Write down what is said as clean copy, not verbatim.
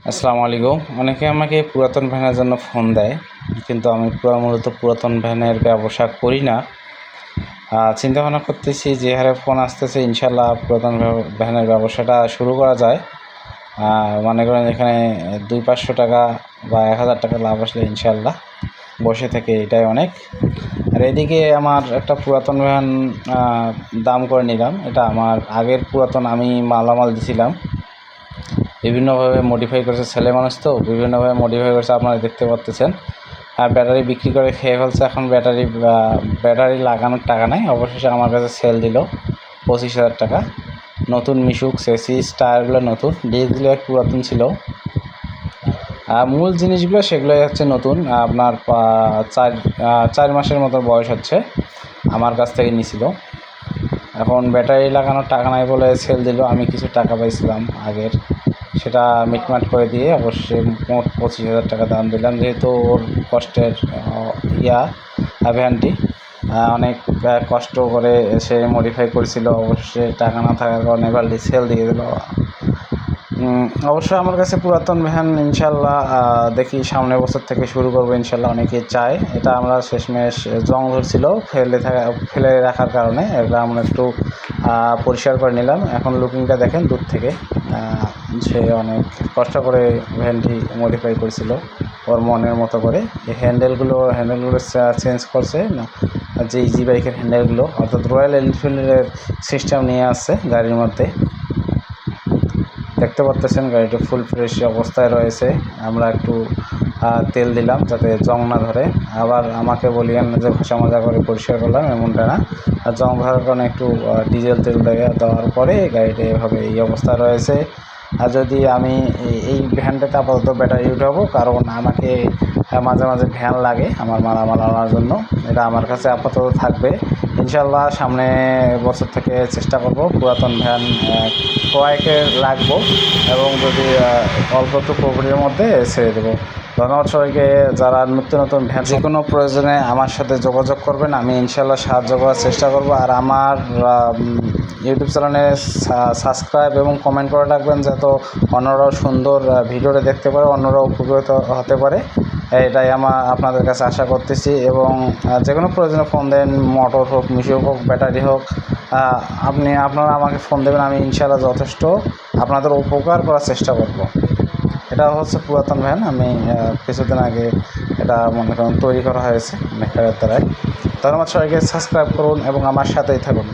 আসসালামু আলাইকুম। অনেকে আমাকে পুরাতন ভ্যানের জন্য ফোন দেয়, কিন্তু আমি মূলত পুরাতন ভ্যানের ব্যবসা করি না। চিন্তা ভাবনা করতেছি যে হারে ফোন আসতেছে, ইনশাল্লাহ পুরাতন ভ্যানের ব্যবসাটা শুরু করা যায়। মনে করেন এখানে 200-500 টাকা বা 1000 টাকা লাভ আসলে ইনশাল্লাহ বসে থেকে এটাই অনেক। আর এদিকে আমার একটা পুরাতন ভ্যান দাম করে নিলাম। এটা আমার আগের পুরাতন, আমি মালামাল দিছিলাম, বিভিন্নভাবে মডিফাই করেছে। ছেলে মানুষ তো বিভিন্নভাবে মডিফাই করেছে, আপনারা দেখতে পাচ্ছেন। আর ব্যাটারি বিক্রি করে খেয়ে ফেলছে। এখন ব্যাটারি লাগানোর টাকা নাই। অবশেষে আমার কাছে সেল দিল 25,000 টাকা। নতুন মিশুক, চেসিস, টায়ারগুলো নতুন, ডিসগুলো পুরাতন ছিল। মূল জিনিসগুলো সেগুলোই হচ্ছে নতুন। আপনার 4 মাসের মতো বয়স হচ্ছে, আমার কাছ থেকে নিয়েছিল। এখন ব্যাটারি লাগানোর টাকা নাই বলে সেল দিল। আমি কিছু টাকা পাইছিলাম আগের, সেটা মিটমাট করে দিয়ে অবশ্যই মোট 25,000 টাকা দাম দিলাম। যেহেতু ওর কষ্টের ভ্যানটি অনেক কষ্ট করে সে মডিফাই করেছিল, অবশ্যই টাকা না থাকার কারণে এবারটি সেল দিয়ে দিল। অবশ্যই আমার কাছে পুরাতন ভ্যান ইনশাল্লাহ দেখি সামনের বছর থেকে শুরু করবো ইনশাল্লাহ। অনেকে চায়। এটা আমরা শেষমেশ জং ধরছিল ফেলে রাখার কারণে, এটা আমরা একটু পরিষ্কার করে নিলাম। এখন লুকিংটা দেখেন দূর থেকে। সে অনেক কষ্ট করে ভ্যানটি মডিফাই করেছিল ওর মনের মতো করে। এই হ্যান্ডেলগুলো চেঞ্জ করছে না, যে ইজি বাইকের হ্যান্ডেলগুলো, অর্থাৎ রয়্যাল এনফিল্ডের সিস্টেম নিয়ে আসছে গাড়ির মধ্যে। দেখতে পাচ্ছেন গাড়িটি ফুল ফ্রেশ অবস্থায় রয়েছে। আমরা একটু তেল দিলাম যাতে জং না ধরে। আবার আমাকে বলিয়েন যে ঘষা মাজা করে পরিষ্কার করলাম, এমনটা না। আর জং ধরার কারণে একটু ডিজেল তেল দেওয়ার পরে গাড়িটা এভাবে এই অবস্থা রয়েছে। আর যদি আমি এই ভ্যানটাতে আপাতত ব্যাটারি উঠাবো, কারণ আমাকে মাঝে মাঝে ভ্যান লাগে আমার মালামাল আনার জন্য। এটা আমার কাছে আপাতত থাকবে। ইনশাল্লাহ সামনে বছর থেকে চেষ্টা করব পুরাতন ভ্যান ক্রয়কে রাখবো, এবং যদি অল্প একটু প্রফিটের মধ্যে ছেড়ে দেবো। ধন্যবাদ সবাইকে। যারা নতুন ভ্যান যে কোনো প্রয়োজনে আমার সাথে যোগাযোগ করবেন, আমি ইনশাল্লাহ সাহায্য করার চেষ্টা করব। আর আমার ইউটিউব চ্যানেলে সাবস্ক্রাইব এবং কমেন্ট করে রাখবেন, যাতে অন্যরাও সুন্দর ভিডিওটা দেখতে পারে, অন্যরাও উপকৃত হতে পারে। এটাই আপনাদের কাছে আশা করতেছি। এবং যে কোনো প্রয়োজনে ফোন দেন, মোটর হোক, মিশুক হোক, ব্যাটারি হোক, আপনারা আমাকে ফোন দেবেন। আমি ইনশাআল্লাহ যথেষ্ট আপনাদের উপকার করার চেষ্টা করব। এটা হচ্ছে পুরাতন ভ্যান, আমি কিছুদিন আগে এটা মনে করেন তৈরি করা হয়েছে মেকারের দ্বারাই। ধন্যবাদ সবাইকে। সাবস্ক্রাইব করুন এবং আমার সাথেই থাকুন।